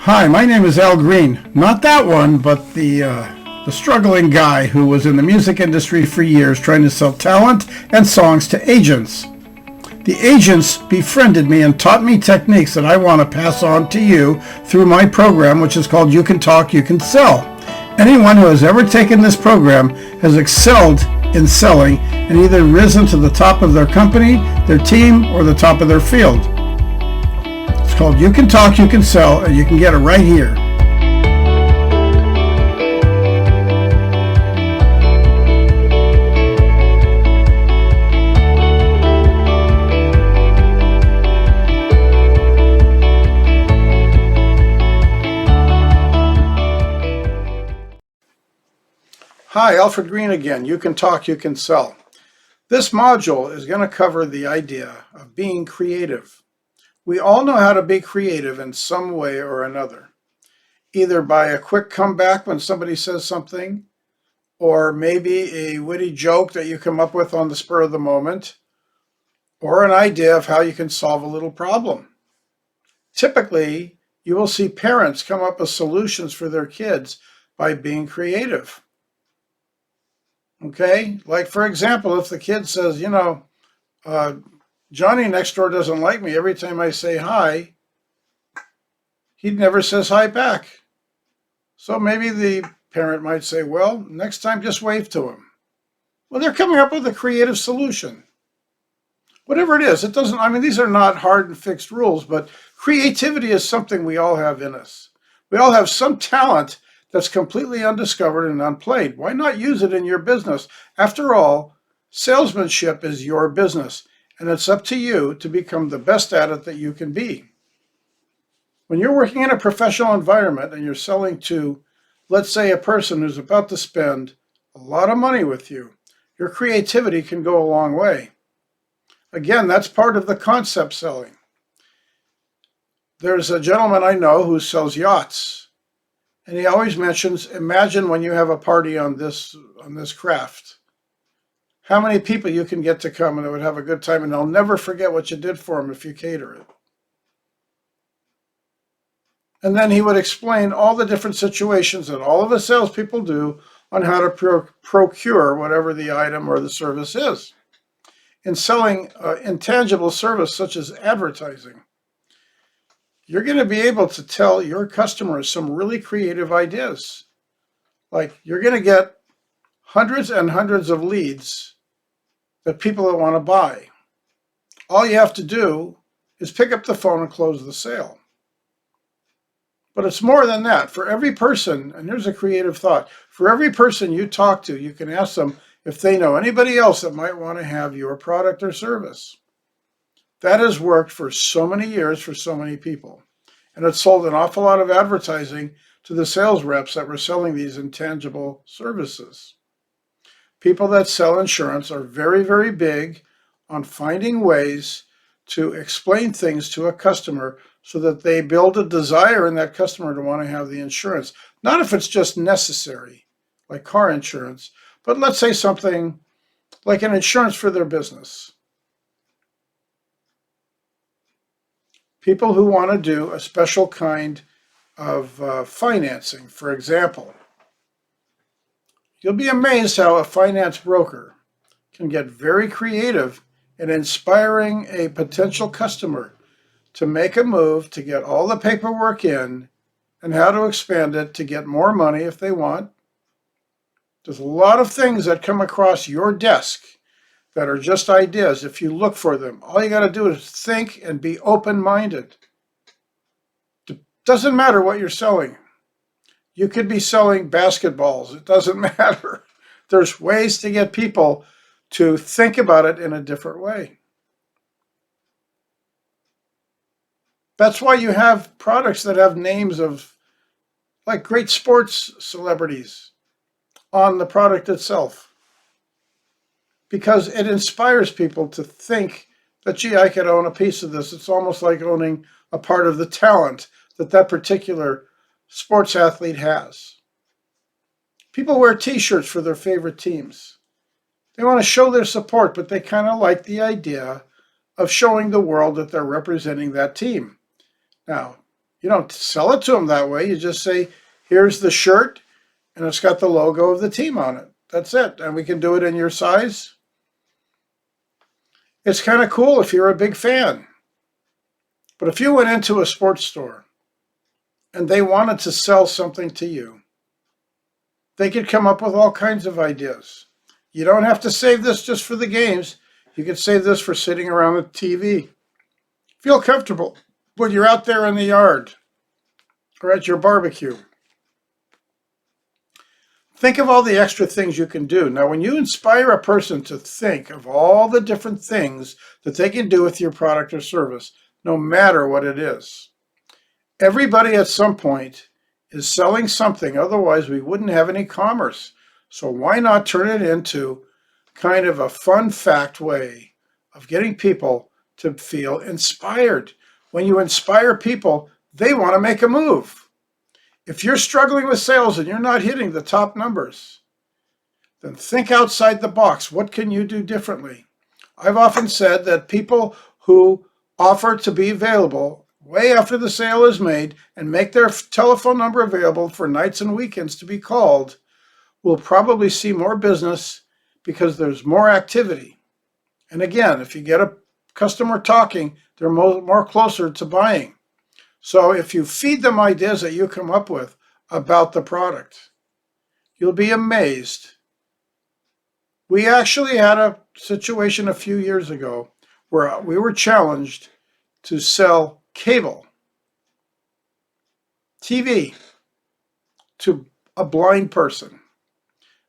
Hi, my name is Al Green. Not that one, but the struggling guy who was in the music industry for years trying to sell talent and songs to agents. The agents befriended me and taught me techniques that I want to pass on to you through my program, which is called You Can Talk, You Can Sell. Anyone who has ever taken this program has excelled in selling and either risen to the top of their company, their team, or the top of their field. It's called You Can Talk, You Can Sell, and you can get it right here. Hi, Alfred Green again. You Can Talk, You Can Sell. This module is going to cover the idea of being creative. We all know how to be creative in some way or another, either by a quick comeback when somebody says something, or maybe a witty joke that you come up with on the spur of the moment, or an idea of how you can solve a little problem. Typically, you will see parents come up with solutions for their kids by being creative. Okay, like for example, if the kid says, Johnny next door doesn't like me. Every time I say hi, he never says hi back. So maybe the parent might say, well, next time just wave to him. Well, they're coming up with a creative solution. Whatever it is, these are not hard and fixed rules, but creativity is something we all have in us. We all have some talent that's completely undiscovered and unplayed. Why not use it in your business? After all, salesmanship is your business, and it's up to you to become the best at it that you can be. When you're working in a professional environment and you're selling to, let's say, a person who's about to spend a lot of money with you, your creativity can go a long way. Again, that's part of the concept selling. There's a gentleman I know who sells yachts. And he always mentions, imagine when you have a party on this craft, how many people you can get to come and they would have a good time and they'll never forget what you did for them if you cater it. And then he would explain all the different situations that all of the salespeople do on how to procure whatever the item or the service is. In selling intangible service such as advertising, you're going to be able to tell your customers some really creative ideas. Like you're going to get hundreds and hundreds of leads that people that want to buy. All you have to do is pick up the phone and close the sale. But it's more than that. For every person, and here's a creative thought, for every person you talk to, you can ask them if they know anybody else that might want to have your product or service. That has worked for so many years for so many people. And it sold an awful lot of advertising to the sales reps that were selling these intangible services. People that sell insurance are very, very big on finding ways to explain things to a customer so that they build a desire in that customer to want to have the insurance. Not if it's just necessary, like car insurance, but let's say something like an insurance for their business. People who want to do a special kind of financing, for example. You'll be amazed how a finance broker can get very creative in inspiring a potential customer to make a move to get all the paperwork in and how to expand it to get more money if they want. There's a lot of things that come across your desk that are just ideas if you look for them. All you got to do is think and be open-minded. Doesn't matter what you're selling. You could be selling basketballs. It doesn't matter. There's ways to get people to think about it in a different way. That's why you have products that have names of like great sports celebrities on the product itself. Because it inspires people to think that, gee, I could own a piece of this. It's almost like owning a part of the talent that that particular sports athlete has. People wear t-shirts for their favorite teams. They want to show their support, but they kind of like the idea of showing the world that they're representing that team. Now, You don't sell it to them that way. You just say, here's the shirt, and it's got the logo of the team on it. That's it. And we can do it in your size. It's kind of cool if you're a big fan. But if you went into a sports store and they wanted to sell something to you, they could come up with all kinds of ideas. You don't have to save this just for the games. You could save this for sitting around the TV. Feel comfortable when you're out there in the yard or at your barbecue. Think of all the extra things you can do. Now, when you inspire a person to think of all the different things that they can do with your product or service, no matter what it is, everybody at some point is selling something. Otherwise, we wouldn't have any commerce. So why not turn it into kind of a fun fact way of getting people to feel inspired? When you inspire people, they want to make a move. If you're struggling with sales and you're not hitting the top numbers, then think outside the box. What can you do differently? I've often said that people who offer to be available way after the sale is made and make their telephone number available for nights and weekends to be called will probably see more business because there's more activity. And again, if you get a customer talking, they're more closer to buying. So if you feed them ideas that you come up with about the product, you'll be amazed. We actually had a situation a few years ago where we were challenged to sell cable TV to a blind person.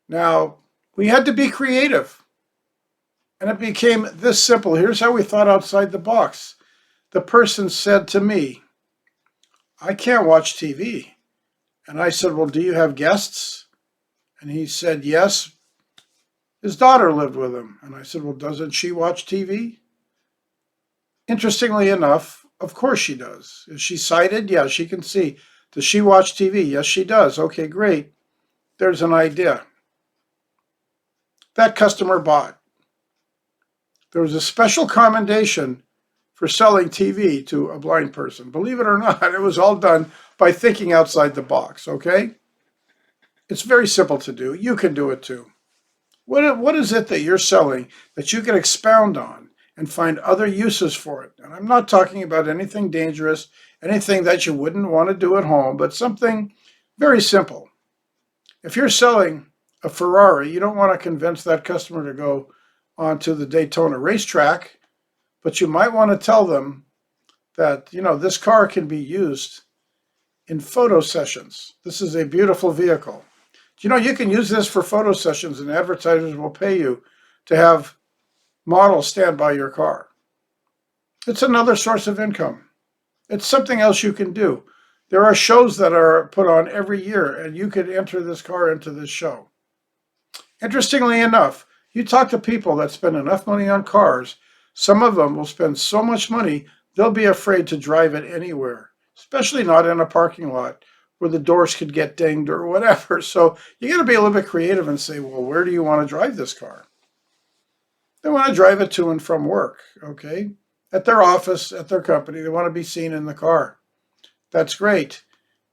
Now, we had to be creative, and it became this simple. Here's how we thought outside the box. The person said to me, I can't watch TV. And I said, well, do you have guests? And he said, yes. His daughter lived with him. And I said, well, doesn't she watch TV? Interestingly enough, of course she does. Is she sighted? Yeah, she can see. Does she watch TV? Yes, she does. Okay, great. There's an idea. That customer bought. There was a special commendation for selling TV to a blind person. Believe it or not, it was all done by thinking outside the box, okay? It's very simple to do. You can do it too. What is it that you're selling that you can expound on and find other uses for it? And I'm not talking about anything dangerous, anything that you wouldn't want to do at home, but something very simple. If you're selling a Ferrari, you don't want to convince that customer to go onto the Daytona racetrack, but you might want to tell them that, this car can be used in photo sessions. This is a beautiful vehicle. You can use this for photo sessions, and advertisers will pay you to have models stand by your car. It's another source of income. It's something else you can do. There are shows that are put on every year, and you could enter this car into this show. Interestingly enough, you talk to people that spend enough money on cars, some of them will spend so much money, they'll be afraid to drive it anywhere, especially not in a parking lot where the doors could get dinged or whatever. So you got to be a little bit creative and say, well, where do you want to drive this car? They want to drive it to and from work, okay? At their office, at their company, they want to be seen in the car. That's great.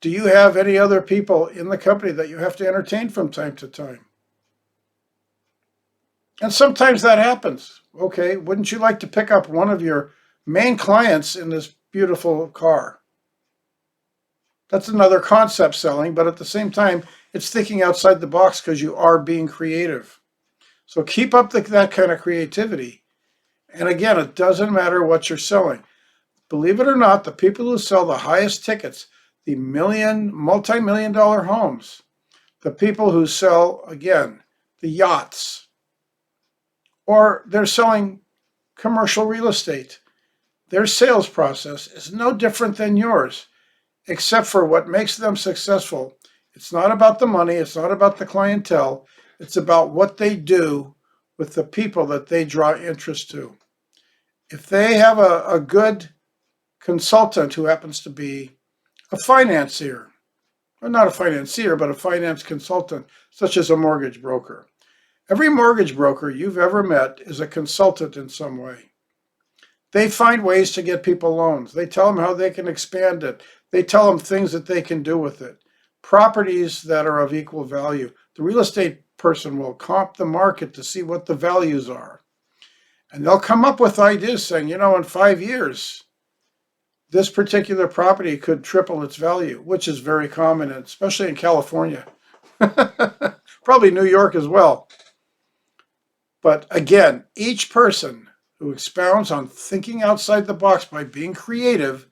Do you have any other people in the company that you have to entertain from time to time? And sometimes that happens. Okay, wouldn't you like to pick up one of your main clients in this beautiful car? That's another concept selling, but at the same time, it's thinking outside the box because you are being creative. So keep up that kind of creativity. And again, it doesn't matter what you're selling. Believe it or not, the people who sell the highest tickets, the multi-million dollar homes, the people who sell, again, the yachts, or they're selling commercial real estate, their sales process is no different than yours, except for what makes them successful. It's not about the money. It's not about the clientele. It's about what they do with the people that they draw interest to. If they have a good consultant who happens to be a financier, or not a financier, but a finance consultant, such as a mortgage broker. Every mortgage broker you've ever met is a consultant in some way. They find ways to get people loans. They tell them how they can expand it. They tell them things that they can do with it, properties that are of equal value. The real estate person will comp the market to see what the values are. And they'll come up with ideas saying, in 5 years, this particular property could triple its value, which is very common, especially in California. Probably New York as well. But again, each person who expounds on thinking outside the box by being creative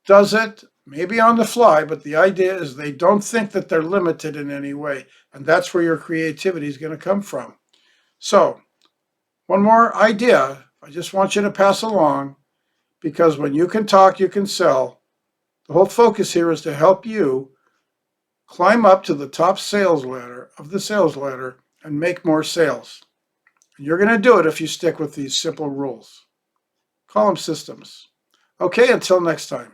does it maybe on the fly, but the idea is they don't think that they're limited in any way. And that's where your creativity is going to come from. So, one more idea I just want you to pass along, because when you can talk, you can sell. The whole focus here is to help you climb up to the top sales ladder of the sales ladder and make more sales. And you're going to do it if you stick with these simple rules. Call them systems. Okay, until next time.